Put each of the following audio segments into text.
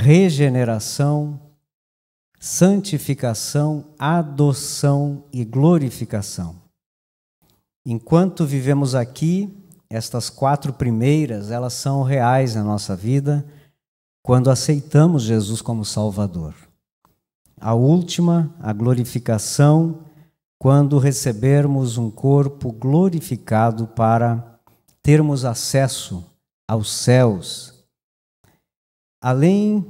regeneração, santificação, adoção e glorificação. Enquanto vivemos aqui, estas 4 primeiras, elas são reais na nossa vida quando aceitamos Jesus como Salvador. A última, a glorificação, quando recebermos um corpo glorificado para termos acesso aos céus. Além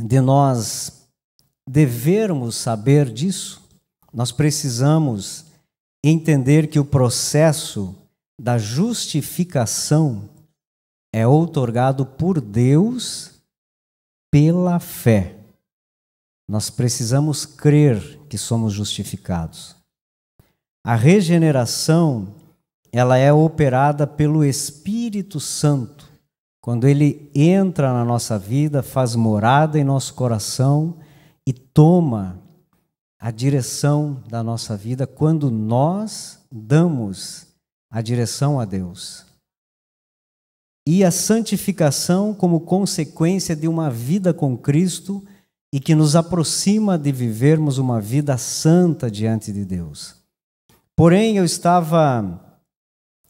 de nós devermos saber disso, nós precisamos entender que o processo da justificação é outorgado por Deus pela fé. Nós precisamos crer que somos justificados. A regeneração, ela é operada pelo Espírito Santo. Quando ele entra na nossa vida, faz morada em nosso coração e toma a direção da nossa vida quando nós damos a direção a Deus. E a santificação como consequência de uma vida com Cristo e que nos aproxima de vivermos uma vida santa diante de Deus. Porém, eu estava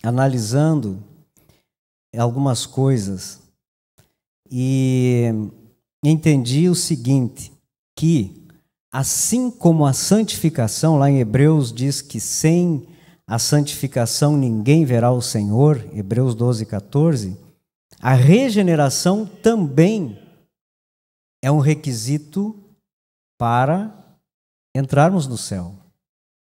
analisando algumas coisas e entendi o seguinte, que assim como a santificação, lá em Hebreus diz que sem a santificação ninguém verá o Senhor, Hebreus 12, 14, a regeneração também é um requisito para entrarmos no céu.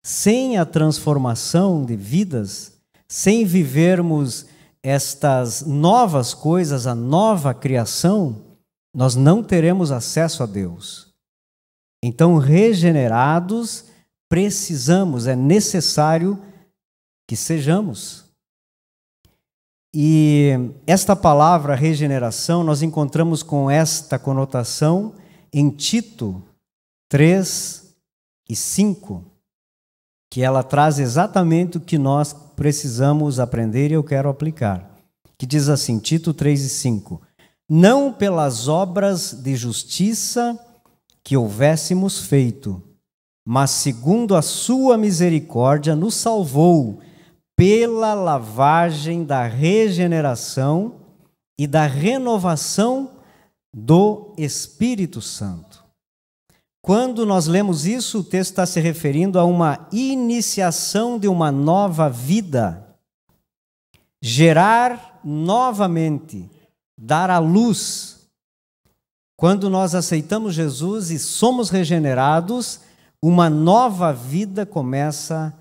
Sem a transformação de vidas, sem vivermos estas novas coisas, a nova criação, nós não teremos acesso a Deus. Então, regenerados, precisamos, é necessário que sejamos. E esta palavra regeneração nós encontramos com esta conotação em Tito 3 e 5, que ela traz exatamente o que nós precisamos aprender e eu quero aplicar. Que diz assim, Tito 3 e 5, não pelas obras de justiça que houvéssemos feito, mas segundo a sua misericórdia nos salvou pela lavagem da regeneração e da renovação do Espírito Santo. Quando nós lemos isso, o texto está se referindo a uma iniciação de uma nova vida, gerar novamente, dar à luz. Quando nós aceitamos Jesus e somos regenerados, uma nova vida começa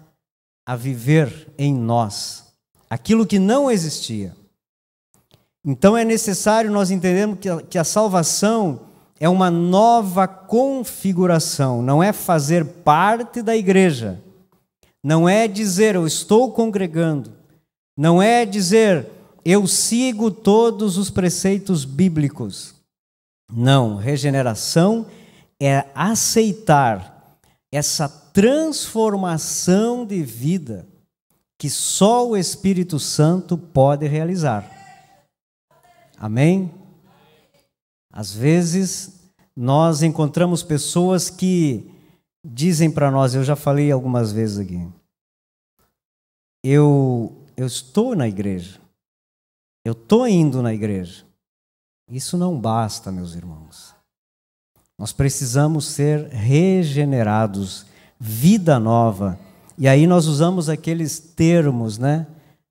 a viver em nós, aquilo que não existia. Então é necessário nós entendermos que a salvação é uma nova configuração, não é fazer parte da igreja, não é dizer eu estou congregando, não é dizer eu sigo todos os preceitos bíblicos. Não, regeneração é aceitar essa transformação de vida que só o Espírito Santo pode realizar. Amém? Às vezes, nós encontramos pessoas que dizem para nós, eu já falei algumas vezes aqui, eu estou na igreja, eu estou indo na igreja. Isso não basta, meus irmãos. Nós precisamos ser regenerados, vida nova. E aí nós usamos aqueles termos, né?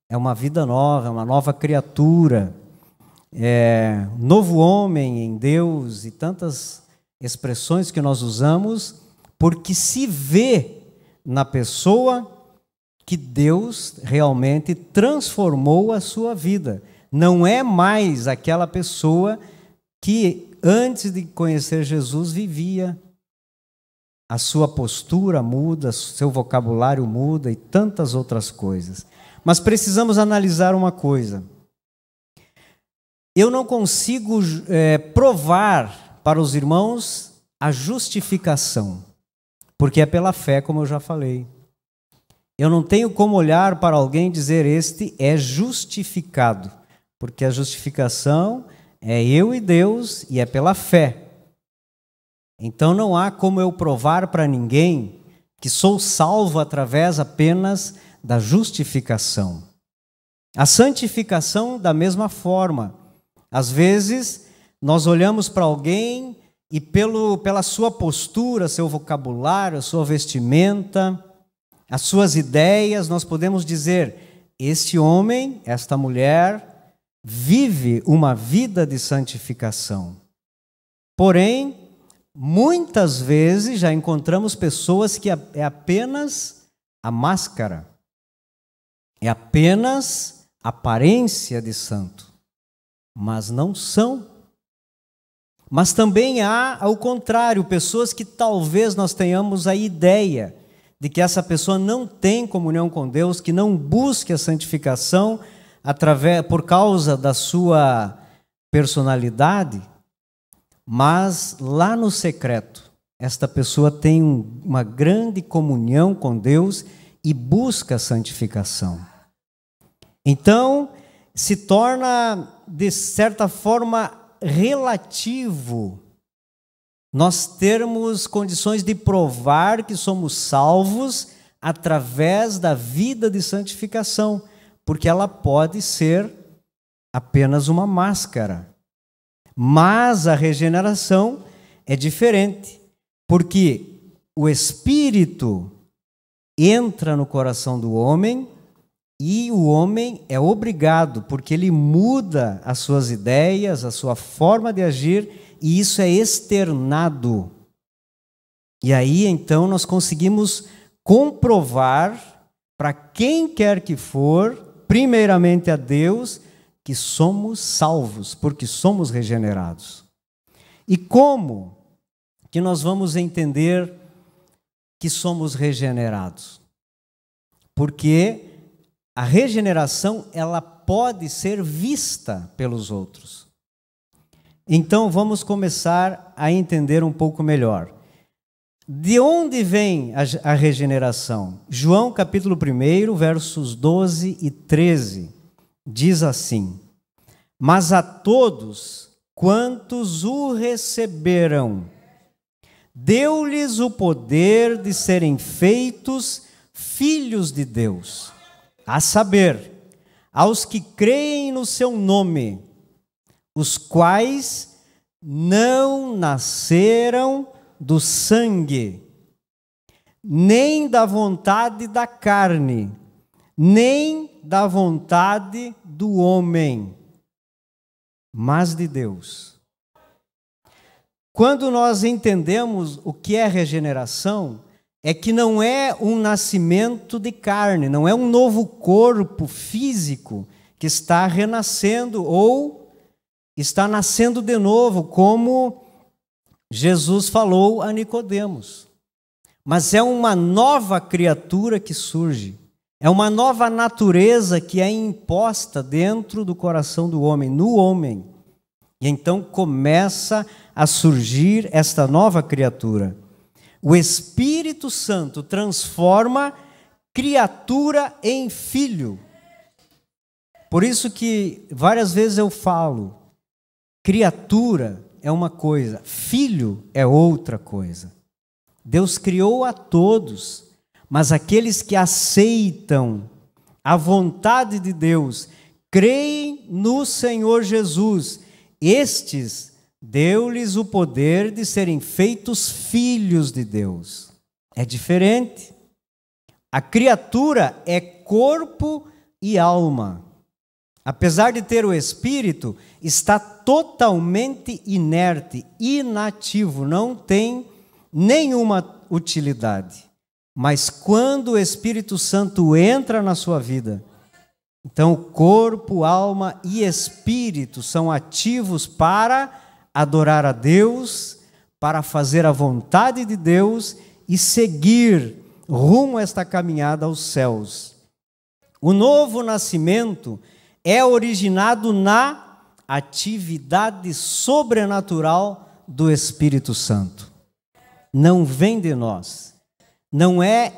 É uma vida nova, é uma nova criatura, é novo homem em Deus e tantas expressões que nós usamos, porque se vê na pessoa que Deus realmente transformou a sua vida. Não é mais aquela pessoa que antes de conhecer Jesus vivia. A sua postura muda, seu vocabulário muda e tantas outras coisas. Mas precisamos analisar uma coisa. Eu não consigo provar para os irmãos a justificação, porque é pela fé, como eu já falei. Eu não tenho como olhar para alguém e dizer este é justificado, porque a justificação é eu e Deus e é pela fé. Então não há como eu provar para ninguém que sou salvo através apenas da justificação. A santificação, da mesma forma. Às vezes, nós olhamos para alguém e pela sua postura, seu vocabulário, a sua vestimenta, as suas ideias, nós podemos dizer: este homem, esta mulher, vive uma vida de santificação. Porém, muitas vezes já encontramos pessoas que é apenas a máscara, é apenas aparência de santo, mas não são. Mas também há, ao contrário, pessoas que talvez nós tenhamos a ideia de que essa pessoa não tem comunhão com Deus, que não busque a santificação por causa da sua personalidade, mas lá no secreto, esta pessoa tem uma grande comunhão com Deus e busca a santificação. Então, se torna, de certa forma, relativo nós termos condições de provar que somos salvos através da vida de santificação, porque ela pode ser apenas uma máscara. Mas a regeneração é diferente, porque o Espírito entra no coração do homem e o homem é obrigado, porque ele muda as suas ideias, a sua forma de agir, e isso é externado. E aí, então, nós conseguimos comprovar para quem quer que for, primeiramente a Deus, que somos salvos, porque somos regenerados. E como que nós vamos entender que somos regenerados? Porque a regeneração, ela pode ser vista pelos outros. Então, vamos começar a entender um pouco melhor. De onde vem a regeneração? João, capítulo 1, versos 12 e 13, diz assim: mas a todos quantos o receberam, deu-lhes o poder de serem feitos filhos de Deus, a saber, aos que creem no seu nome, os quais não nasceram do sangue, nem da vontade da carne, nem da vontade do homem, mas de Deus. Quando nós entendemos o que é regeneração, é que não é um nascimento de carne, não é um novo corpo físico que está renascendo ou está nascendo de novo, como Jesus falou a Nicodemos. Mas é uma nova criatura que surge, é uma nova natureza que é imposta dentro do coração do homem, no homem. E então começa a surgir esta nova criatura. O Espírito Santo transforma criatura em filho. Por isso que várias vezes eu falo, criatura é uma coisa, filho é outra coisa. Deus criou a todos, mas aqueles que aceitam a vontade de Deus, creem no Senhor Jesus, estes deu-lhes o poder de serem feitos filhos de Deus. É diferente. A criatura é corpo e alma. Apesar de ter o espírito, está totalmente inerte, inativo, não tem nenhuma utilidade. Mas quando o Espírito Santo entra na sua vida, então corpo, alma e espírito são ativos para adorar a Deus, para fazer a vontade de Deus e seguir rumo a esta caminhada aos céus. O novo nascimento é originado na atividade sobrenatural do Espírito Santo. Não vem de nós. Não é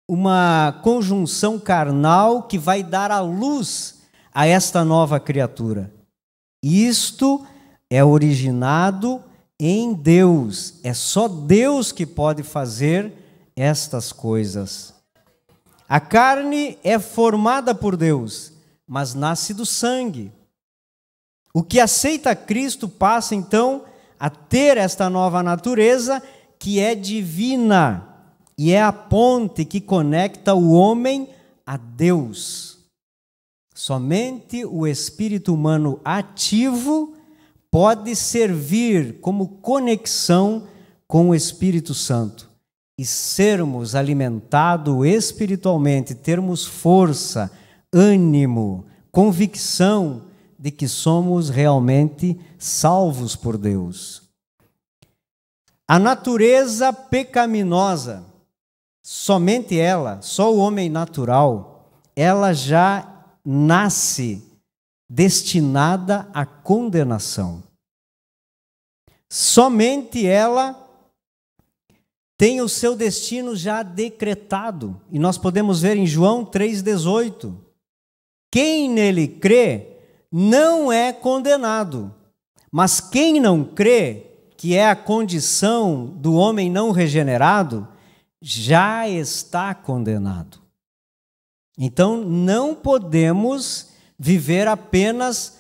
uma conjunção carnal que vai dar a luz a esta nova criatura. Isto é originado em Deus. É só Deus que pode fazer estas coisas. A carne é formada por Deus, mas nasce do sangue. O que aceita Cristo passa então a ter esta nova natureza que é divina e é a ponte que conecta o homem a Deus. Somente o espírito humano ativo pode servir como conexão com o Espírito Santo e sermos alimentados espiritualmente, termos força, ânimo, convicção de que somos realmente salvos por Deus. A natureza pecaminosa, somente ela, só o homem natural, ela já nasce destinada à condenação. Somente ela tem o seu destino já decretado. E nós podemos ver em João 3,18. Quem nele crê não é condenado, mas quem não crê, que é a condição do homem não regenerado, já está condenado. Então, não podemos viver apenas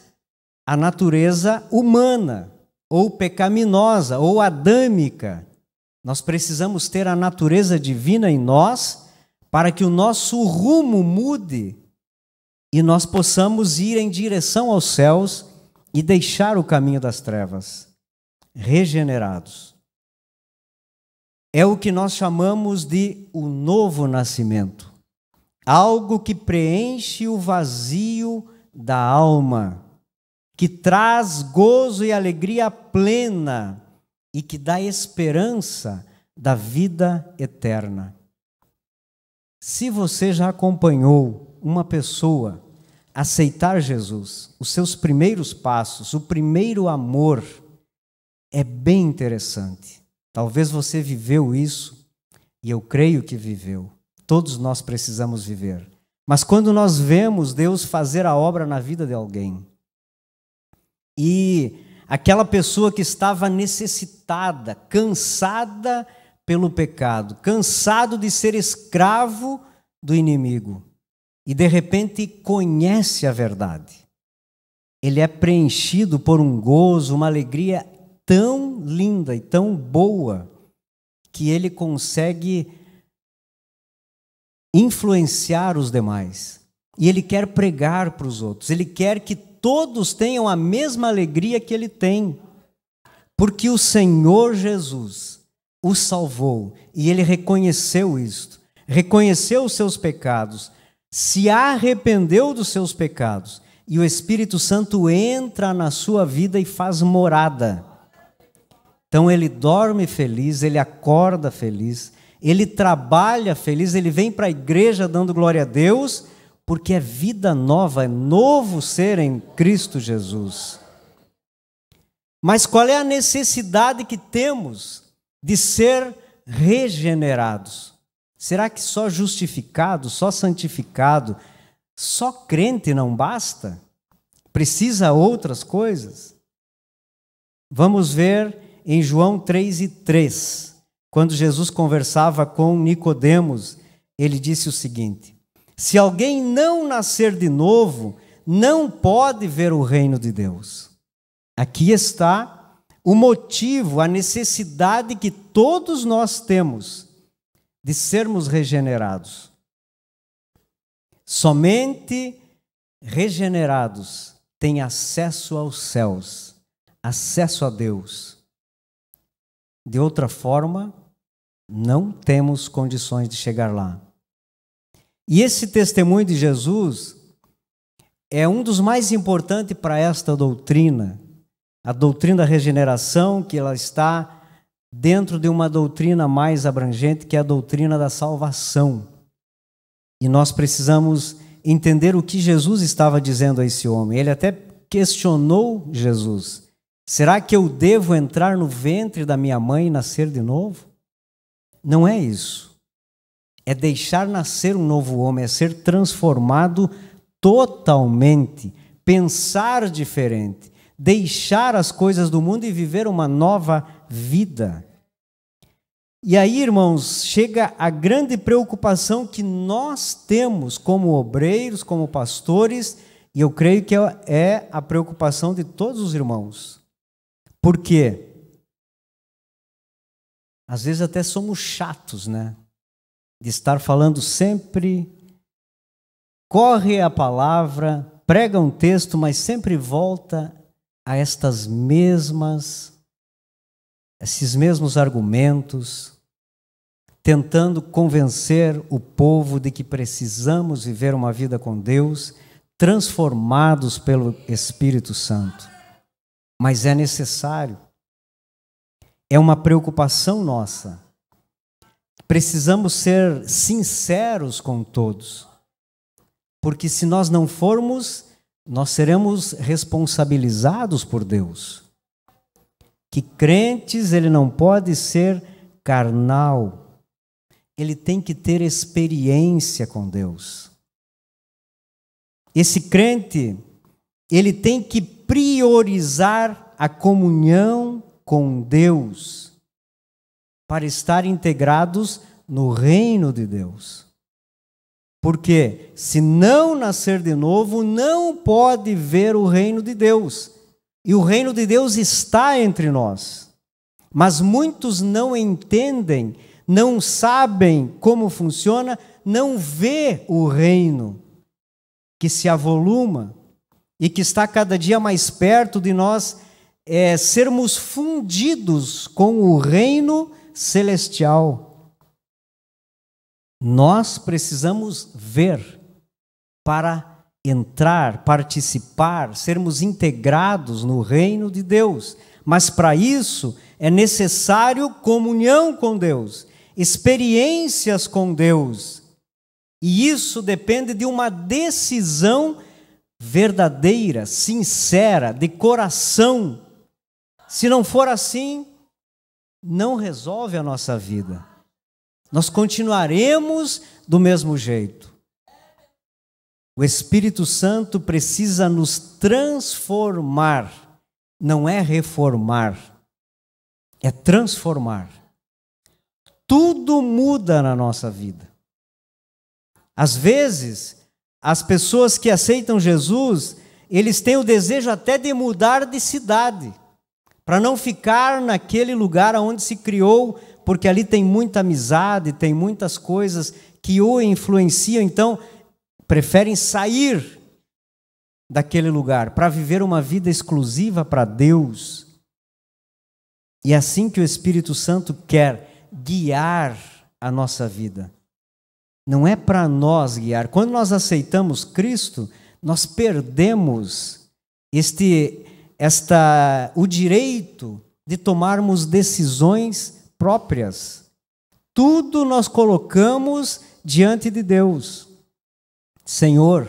a natureza humana, ou pecaminosa, ou adâmica. Nós precisamos ter a natureza divina em nós, para que o nosso rumo mude e nós possamos ir em direção aos céus e deixar o caminho das trevas, regenerados. É o que nós chamamos de o novo nascimento. Algo que preenche o vazio da alma, que traz gozo e alegria plena e que dá esperança da vida eterna. Se você já acompanhou uma pessoa aceitar Jesus, os seus primeiros passos, o primeiro amor, é bem interessante. Talvez você viveu isso, e eu creio que viveu. Todos nós precisamos viver. Mas quando nós vemos Deus fazer a obra na vida de alguém, e aquela pessoa que estava necessitada, cansada pelo pecado, cansado de ser escravo do inimigo, e de repente conhece a verdade, ele é preenchido por um gozo, uma alegria tão linda e tão boa, que ele consegue influenciar os demais. E ele quer pregar para os outros. Ele quer que todos tenham a mesma alegria que ele tem. Porque o Senhor Jesus o salvou. E ele reconheceu isto. Reconheceu os seus pecados. Se arrependeu dos seus pecados. E o Espírito Santo entra na sua vida e faz morada. Então ele dorme feliz, ele acorda feliz, ele trabalha feliz, ele vem para a igreja dando glória a Deus, porque é vida nova, é novo ser em Cristo Jesus. Mas qual é a necessidade que temos de ser regenerados? Será que só justificado, só santificado, só crente não basta? Precisa outras coisas? Vamos ver em João 3:3, quando Jesus conversava com Nicodemos, ele disse o seguinte: se alguém não nascer de novo, não pode ver o reino de Deus. Aqui está o motivo, a necessidade que todos nós temos de sermos regenerados. Somente regenerados têm acesso aos céus, acesso a Deus. De outra forma, não temos condições de chegar lá. E esse testemunho de Jesus é um dos mais importantes para esta doutrina, a doutrina da regeneração, que ela está dentro de uma doutrina mais abrangente, que é a doutrina da salvação. E nós precisamos entender o que Jesus estava dizendo a esse homem. Ele até questionou Jesus: será que eu devo entrar no ventre da minha mãe e nascer de novo? Não é isso. É deixar nascer um novo homem, é ser transformado totalmente, pensar diferente, deixar as coisas do mundo e viver uma nova vida. E aí, irmãos, chega a grande preocupação que nós temos como obreiros, como pastores, e eu creio que é a preocupação de todos os irmãos. Por quê? Às vezes até somos chatos, né? De estar falando sempre, corre a palavra, prega um texto, mas sempre volta a esses mesmos argumentos, tentando convencer o povo de que precisamos viver uma vida com Deus, transformados pelo Espírito Santo. Mas é necessário, é uma preocupação nossa. Precisamos ser sinceros com todos, porque se nós não formos, nós seremos responsabilizados por Deus. Que crentes, ele não pode ser carnal, ele tem que ter experiência com Deus. Esse crente, ele tem que priorizar a comunhão com Deus para estar integrados no reino de Deus. Porque se não nascer de novo, não pode ver o reino de Deus. E o reino de Deus está entre nós. Mas muitos não entendem, não sabem como funciona, não vê o reino que se avoluma e que está cada dia mais perto de nós, sermos fundidos com o reino celestial. Nós precisamos ver para entrar, participar, sermos integrados no reino de Deus. Mas para isso é necessário comunhão com Deus, experiências com Deus. E isso depende de uma decisão verdadeira, sincera, de coração. Se não for assim, não resolve a nossa vida. Nós continuaremos do mesmo jeito. O Espírito Santo precisa nos transformar, não é reformar, é transformar. Tudo muda na nossa vida. Às vezes, as pessoas que aceitam Jesus, eles têm o desejo até de mudar de cidade, para não ficar naquele lugar onde se criou, porque ali tem muita amizade, tem muitas coisas que o influenciam, então preferem sair daquele lugar para viver uma vida exclusiva para Deus. E é assim que o Espírito Santo quer guiar a nossa vida. Não é para nós guiar. Quando nós aceitamos Cristo, nós perdemos o direito de tomarmos decisões próprias. Tudo nós colocamos diante de Deus. Senhor,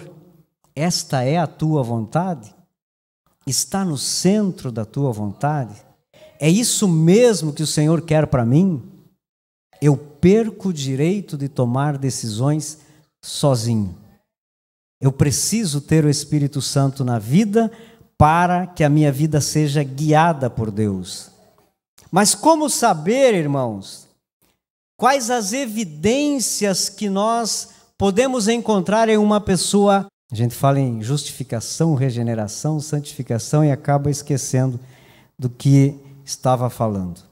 esta é a tua vontade? Está no centro da tua vontade? É isso mesmo que o Senhor quer para mim? Eu perco o direito de tomar decisões sozinho. Eu preciso ter o Espírito Santo na vida para que a minha vida seja guiada por Deus. Mas como saber, irmãos, quais as evidências que nós podemos encontrar em uma pessoa? A gente fala em justificação, regeneração, santificação e acaba esquecendo do que estava falando.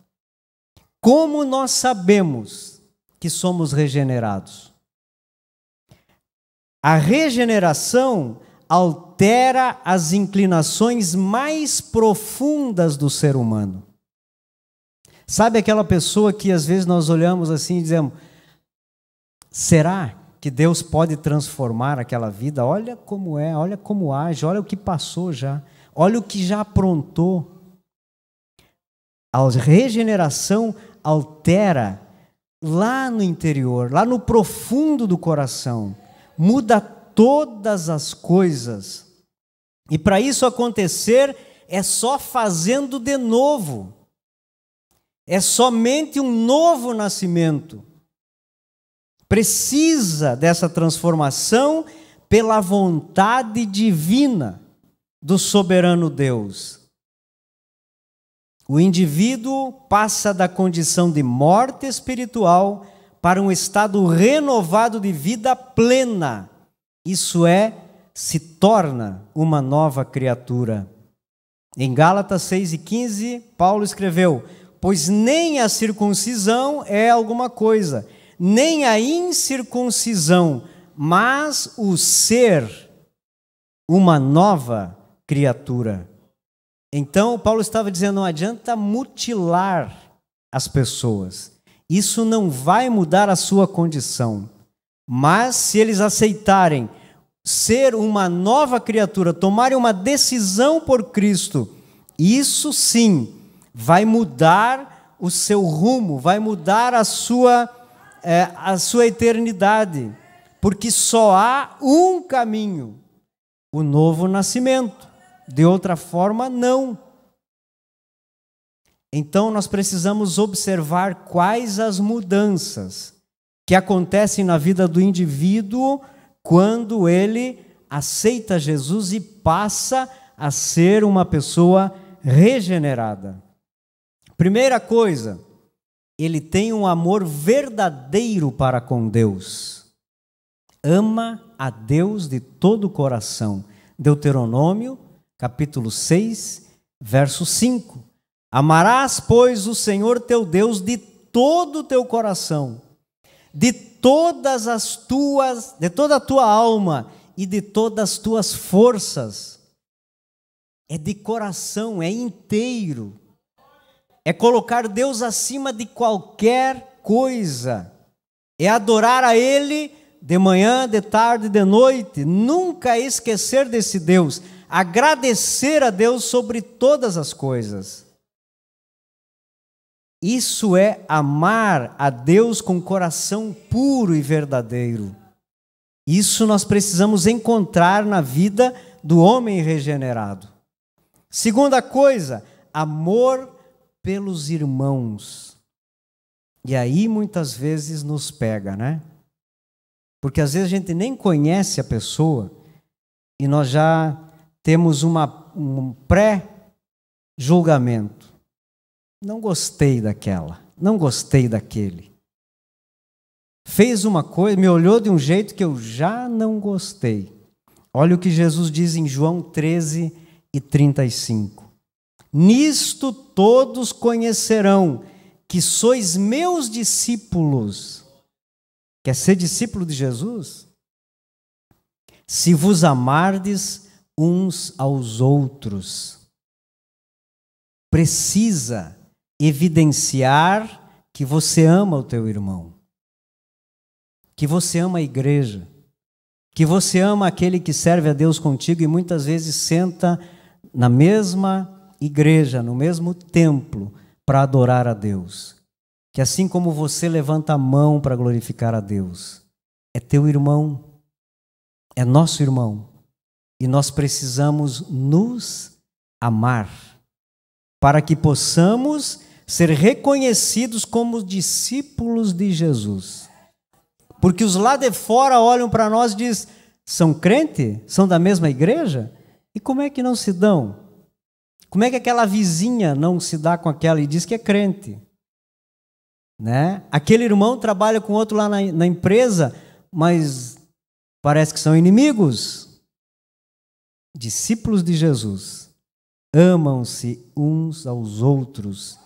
Como nós sabemos que somos regenerados? A regeneração altera as inclinações mais profundas do ser humano. Sabe aquela pessoa que às vezes nós olhamos assim e dizemos: será que Deus pode transformar aquela vida? Olha como é, olha como age, olha o que passou já, olha o que já aprontou. A regeneração altera lá no interior, lá no profundo do coração, muda todas as coisas. E para isso acontecer, é só fazendo de novo. É somente um novo nascimento. Precisa dessa transformação pela vontade divina do soberano Deus. O indivíduo passa da condição de morte espiritual para um estado renovado de vida plena. Isso é, se torna uma nova criatura. Em Gálatas 6:15, Paulo escreveu: pois nem a circuncisão é alguma coisa, nem a incircuncisão, mas o ser uma nova criatura. Então, Paulo estava dizendo, não adianta mutilar as pessoas. Isso não vai mudar a sua condição. Mas se eles aceitarem ser uma nova criatura, tomarem uma decisão por Cristo, isso sim vai mudar o seu rumo, vai mudar a sua eternidade. Porque só há um caminho, o novo nascimento. De outra forma, não. Então, nós precisamos observar quais as mudanças que acontecem na vida do indivíduo quando ele aceita Jesus e passa a ser uma pessoa regenerada. Primeira coisa, ele tem um amor verdadeiro para com Deus. Ama a Deus de todo o coração. Deuteronômio, capítulo 6, verso 5. Amarás, pois, o Senhor teu Deus de todo o teu coração, de toda a tua alma e de todas as tuas forças. É de coração, é inteiro. É colocar Deus acima de qualquer coisa. É adorar a Ele de manhã, de tarde, de noite. Nunca esquecer desse Deus. Agradecer a Deus sobre todas as coisas. Isso é amar a Deus com coração puro e verdadeiro. Isso nós precisamos encontrar na vida do homem regenerado. Segunda coisa, amor pelos irmãos. E aí muitas vezes nos pega, né? Porque às vezes a gente nem conhece a pessoa e nós já temos um pré-julgamento. Não gostei daquela, não gostei daquele. Fez uma coisa, me olhou de um jeito que eu já não gostei. Olha o que Jesus diz em João 13:35. Nisto todos conhecerão que sois meus discípulos. Quer ser discípulo de Jesus? Se vos amardes uns aos outros. Precisa evidenciar que você ama o teu irmão, que você ama a igreja, que você ama aquele que serve a Deus contigo e muitas vezes senta na mesma igreja, no mesmo templo, para adorar a Deus. Que assim como você levanta a mão para glorificar a Deus, é teu irmão, é nosso irmão, e nós precisamos nos amar, para que possamos ser reconhecidos como discípulos de Jesus. Porque os lá de fora olham para nós e dizem, são crente? São da mesma igreja? E como é que não se dão? Como é que aquela vizinha não se dá com aquela e diz que é crente? Né? Aquele irmão trabalha com outro lá na empresa, mas parece que são inimigos. Discípulos de Jesus amam-se uns aos outros.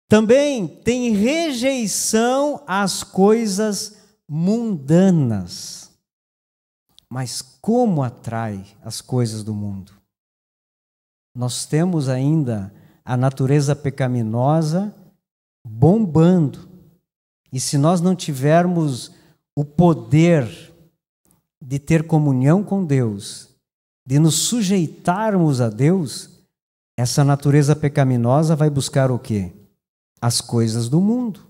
Também tem rejeição às coisas mundanas. Mas como atrai as coisas do mundo? Nós temos ainda a natureza pecaminosa bombando. E se nós não tivermos o poder de ter comunhão com Deus, de nos sujeitarmos a Deus, essa natureza pecaminosa vai buscar o quê? As coisas do mundo.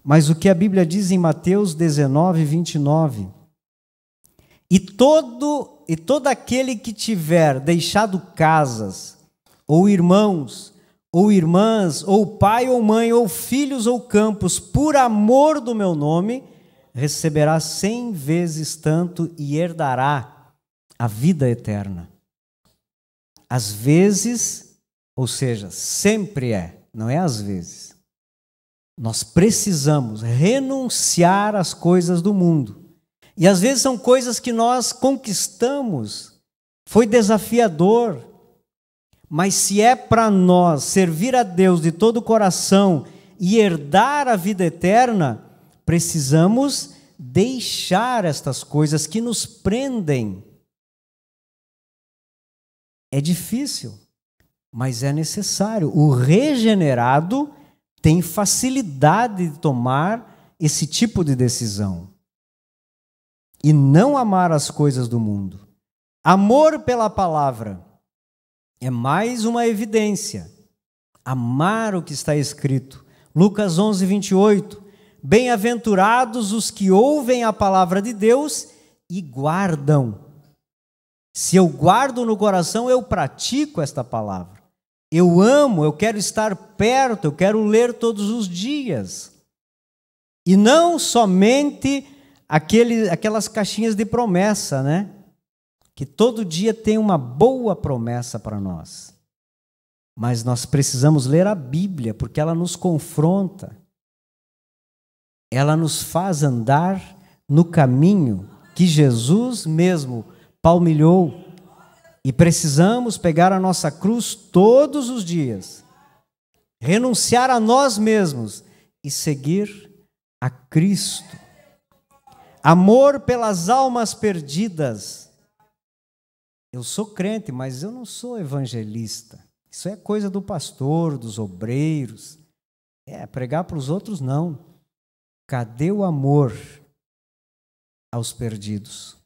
Mas o que a Bíblia diz em Mateus 19:29? E todo aquele que tiver deixado casas, ou irmãos, ou irmãs, ou pai ou mãe, ou filhos ou campos, por amor do meu nome, receberá 100 vezes tanto e herdará a vida eterna. Às vezes, Ou seja, sempre é, não é às vezes. Nós precisamos renunciar às coisas do mundo. E às vezes são coisas que nós conquistamos, foi desafiador. Mas se é para nós servir a Deus de todo o coração e herdar a vida eterna, precisamos deixar estas coisas que nos prendem. É difícil, mas é necessário. O regenerado tem facilidade de tomar esse tipo de decisão. E não amar as coisas do mundo. Amor pela palavra é mais uma evidência. Amar o que está escrito. Lucas 11, 28. Bem-aventurados os que ouvem a palavra de Deus e guardam. Se eu guardo no coração, eu pratico esta palavra. Eu amo, eu quero estar perto, eu quero ler todos os dias. E não somente aquelas caixinhas de promessa, né? Que todo dia tem uma boa promessa para nós. Mas nós precisamos ler a Bíblia, porque ela nos confronta. Ela nos faz andar no caminho que Jesus mesmo palmilhou. E precisamos pegar a nossa cruz todos os dias, renunciar a nós mesmos e seguir a Cristo. Amor pelas almas perdidas. Eu sou crente, mas eu não sou evangelista. Isso é coisa do pastor, dos obreiros. Pregar para os outros, não. Cadê o amor aos perdidos?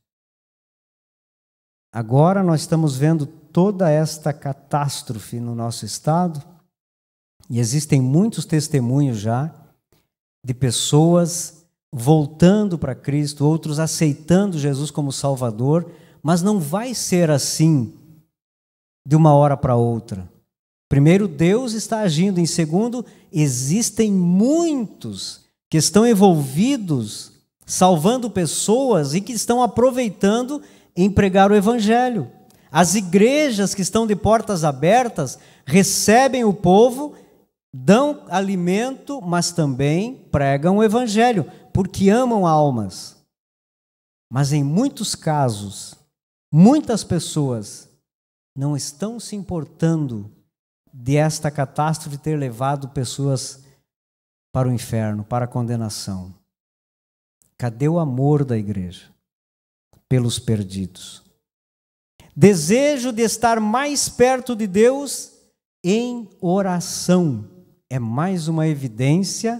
Agora nós estamos vendo toda esta catástrofe no nosso estado, e existem muitos testemunhos já de pessoas voltando para Cristo, outros aceitando Jesus como Salvador, mas não vai ser assim de uma hora para outra. Primeiro, Deus está agindo. Em segundo, existem muitos que estão envolvidos, salvando pessoas e que estão aproveitando em pregar o Evangelho. As igrejas que estão de portas abertas recebem o povo, dão alimento, mas também pregam o Evangelho, porque amam almas. Mas em muitos casos, muitas pessoas não estão se importando de esta catástrofe ter levado pessoas para o inferno, para a condenação. Cadê o amor da igreja pelos perdidos? Desejo de estar mais perto de Deus em oração. É mais uma evidência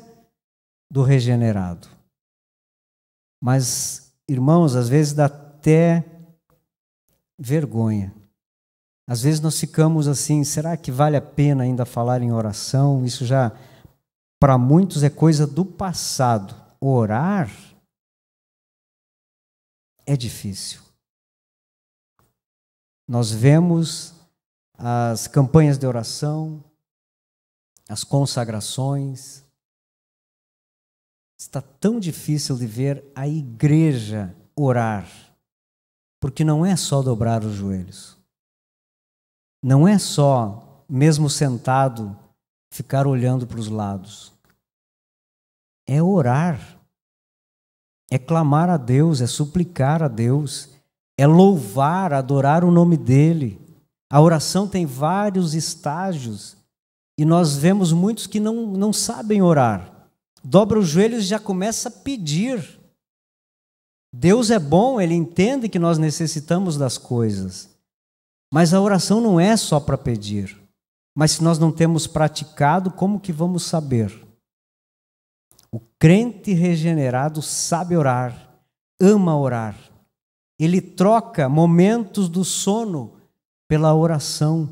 do regenerado. Mas, irmãos, às vezes dá até vergonha. Às vezes nós ficamos assim, será que vale a pena ainda falar em oração? Isso já, para muitos, é coisa do passado. Orar é difícil. Nós vemos as campanhas de oração, as consagrações. Está tão difícil de ver a igreja orar, porque não é só dobrar os joelhos. Não é só, mesmo sentado, ficar olhando para os lados. É orar. É clamar a Deus, é suplicar a Deus, é louvar, adorar o nome dEle. A oração tem vários estágios e nós vemos muitos que não sabem orar. Dobra os joelhos e já começa a pedir. Deus é bom, Ele entende que nós necessitamos das coisas. Mas a oração não é só para pedir. Mas se nós não temos praticado, como que vamos saber? O crente regenerado sabe orar, ama orar. Ele troca momentos do sono pela oração.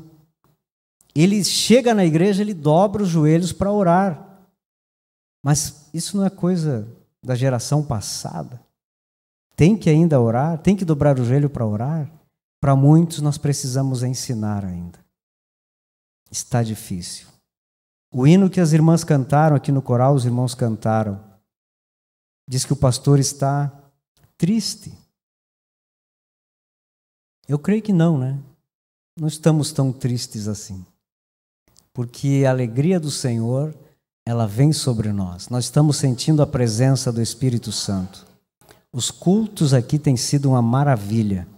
Ele chega na igreja, ele dobra os joelhos para orar. Mas isso não é coisa da geração passada. Tem que ainda orar, tem que dobrar o joelho para orar. Para muitos nós precisamos ensinar ainda. Está difícil. O hino que as irmãs cantaram aqui no coral, os irmãos cantaram, diz que o pastor está triste. Eu creio que não, né? Não estamos tão tristes assim. porque a alegria do Senhor, ela vem sobre nós. Nós estamos sentindo a presença do Espírito Santo. Os cultos aqui têm sido uma maravilha,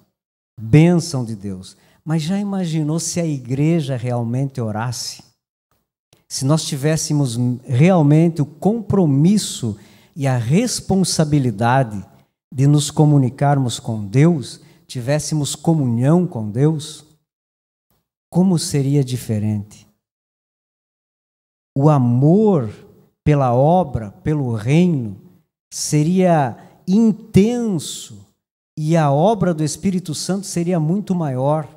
bênção de Deus. Mas já imaginou se a igreja realmente orasse? Se nós tivéssemos realmente o compromisso e a responsabilidade de nos comunicarmos com Deus, tivéssemos comunhão com Deus, como seria diferente? O amor pela obra, pelo reino, seria intenso e a obra do Espírito Santo seria muito maior.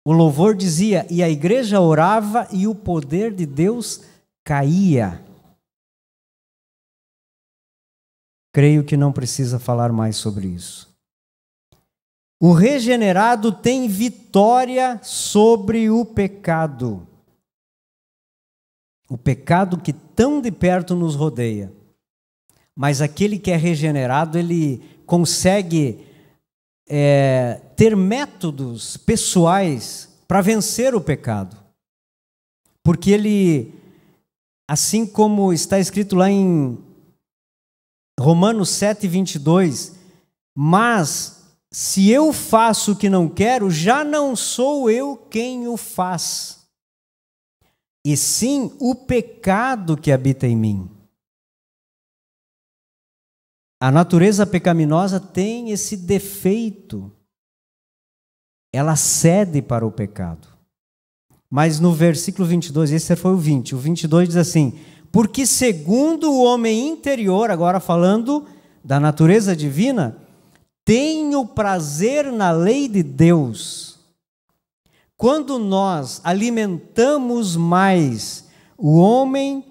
O louvor dizia, e a igreja orava e o poder de Deus caía. Creio que não precisa falar mais sobre isso. O regenerado tem vitória sobre o pecado. O pecado que tão de perto nos rodeia. Mas aquele que é regenerado, ele consegue ter métodos pessoais para vencer o pecado. Porque ele, assim como está escrito lá em Romanos 7:22, mas se eu faço o que não quero, já não sou eu quem o faz, e sim o pecado que habita em mim. A natureza pecaminosa tem esse defeito. Ela cede para o pecado. Mas no versículo 22, esse foi o 20, o 22 diz assim, porque segundo o homem interior, agora falando da natureza divina, tenho prazer na lei de Deus. Quando nós alimentamos mais o homem,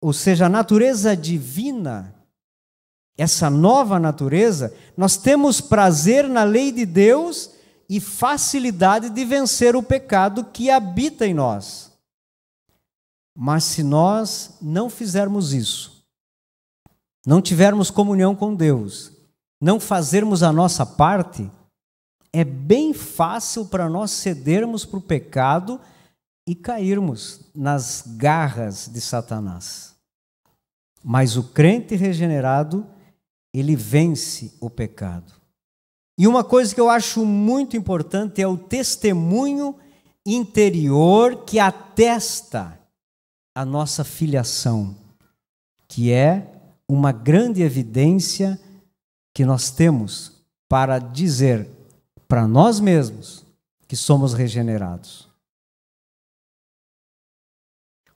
ou seja, a natureza divina, essa nova natureza, nós temos prazer na lei de Deus e facilidade de vencer o pecado que habita em nós. Mas se nós não fizermos isso, não tivermos comunhão com Deus, não fazermos a nossa parte, é bem fácil para nós cedermos para o pecado e cairmos nas garras de Satanás. Mas o crente regenerado, ele vence o pecado. E uma coisa que eu acho muito importante é o testemunho interior que atesta a nossa filiação, que é uma grande evidência que nós temos para dizer para nós mesmos que somos regenerados.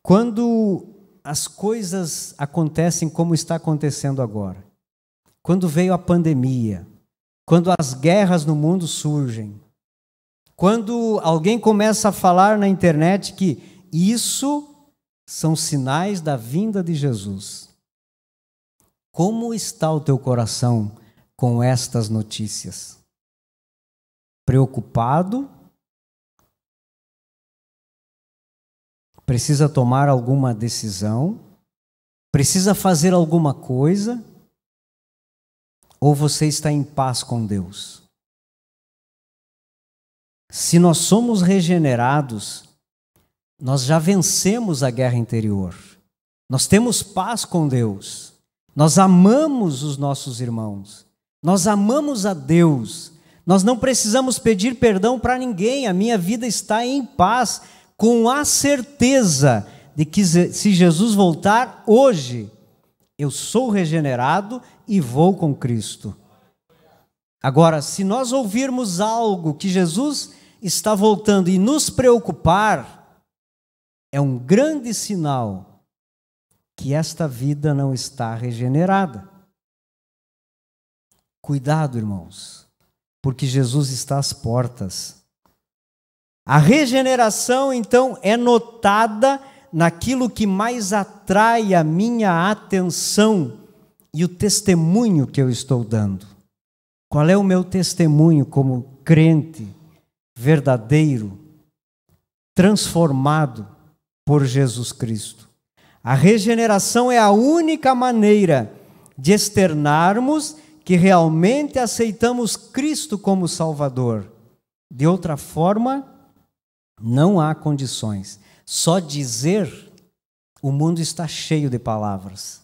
Quando as coisas acontecem como está acontecendo agora, quando veio a pandemia, quando as guerras no mundo surgem, quando alguém começa a falar na internet que isso são sinais da vinda de Jesus. Como está o teu coração com estas notícias? Preocupado? Precisa tomar alguma decisão? Precisa fazer alguma coisa? Ou você está em paz com Deus? Se nós somos regenerados, nós já vencemos a guerra interior. Nós temos paz com Deus. Nós amamos os nossos irmãos. Nós amamos a Deus. Nós não precisamos pedir perdão para ninguém. A minha vida está em paz, com a certeza de que se Jesus voltar hoje, eu sou regenerado e vou com Cristo. Agora, se nós ouvirmos algo que Jesus está voltando e nos preocupar, é um grande sinal que esta vida não está regenerada. Cuidado, irmãos, porque Jesus está às portas. A regeneração, então, é notada naquilo que mais atrai a minha atenção e o testemunho que eu estou dando. Qual é o meu testemunho como crente verdadeiro, transformado por Jesus Cristo? A regeneração é a única maneira de externarmos que realmente aceitamos Cristo como Salvador. De outra forma, Não há condições. Só dizer, o mundo está cheio de palavras.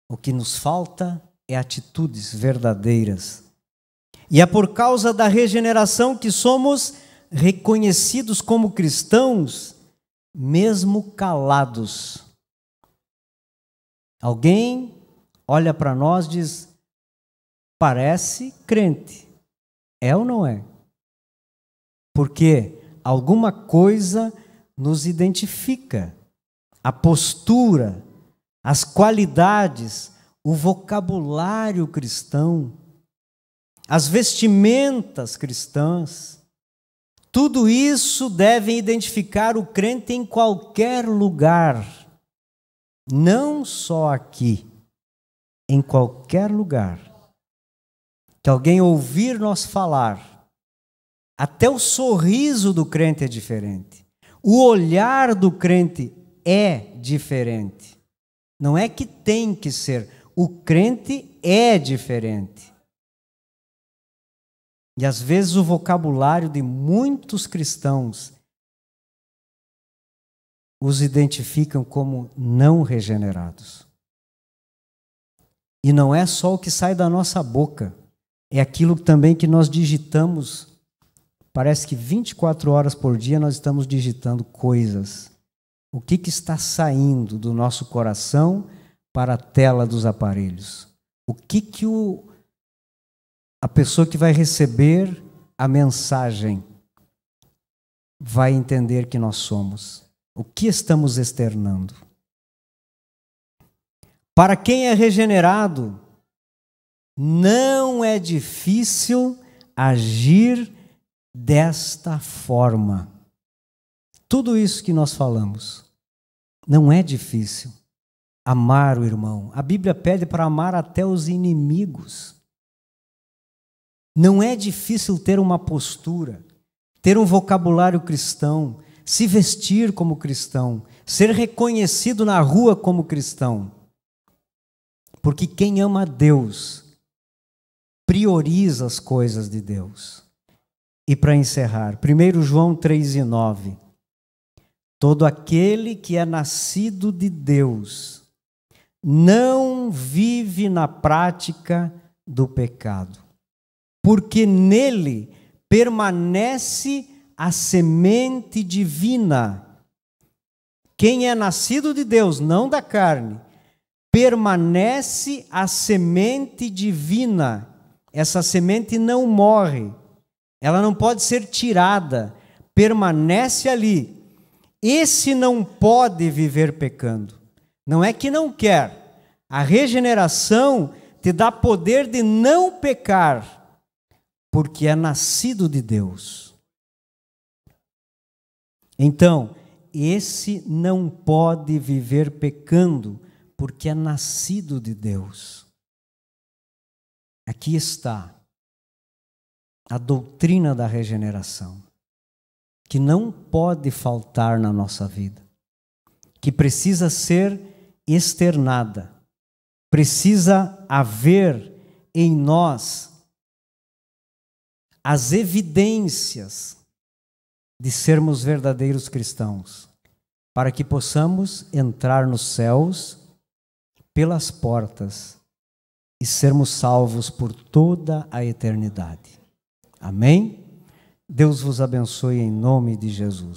O que nos falta é atitudes verdadeiras. E é por causa da regeneração que somos reconhecidos como cristãos, mesmo calados. Alguém olha para nós e diz: parece crente. É ou não é? Porque alguma coisa nos identifica. A postura, as qualidades, o vocabulário cristão, as vestimentas cristãs, tudo isso deve identificar o crente em qualquer lugar, não só aqui, em qualquer lugar. Que alguém ouvir nós falar, até o sorriso do crente é diferente, o olhar do crente é diferente. Não é que tem que ser, o crente é diferente. E às vezes o vocabulário de muitos cristãos os identificam como não regenerados. E não é só o que sai da nossa boca, é aquilo também que nós digitamos. Parece que 24 horas por dia nós estamos digitando coisas. O que está saindo do nosso coração para a tela dos aparelhos? O que a pessoa que vai receber a mensagem vai entender que nós somos? O que estamos externando? Para quem é regenerado, não é difícil agir desta forma. Tudo isso que nós falamos, não é difícil. Amar o irmão. A Bíblia pede para amar até os inimigos. Não é difícil ter uma postura, ter um vocabulário cristão, se vestir como cristão, ser reconhecido na rua como cristão. Porque quem ama a Deus prioriza as coisas de Deus. E para encerrar, 1 João 3,9. Todo aquele que é nascido de Deus não vive na prática do pecado, porque nele permanece a semente divina. Quem é nascido de Deus, não da carne, permanece a semente divina. Essa semente não morre, ela não pode ser tirada, permanece ali. Esse não pode viver pecando. Não é que não quer. A regeneração te dá poder de não pecar, porque é nascido de Deus. Então, esse não pode viver pecando, porque é nascido de Deus. Aqui está a doutrina da regeneração, que não pode faltar na nossa vida, que precisa ser externada, precisa haver em nós as evidências de sermos verdadeiros cristãos, para que possamos entrar nos céus pelas portas e sermos salvos por toda a eternidade. Amém? Deus vos abençoe em nome de Jesus.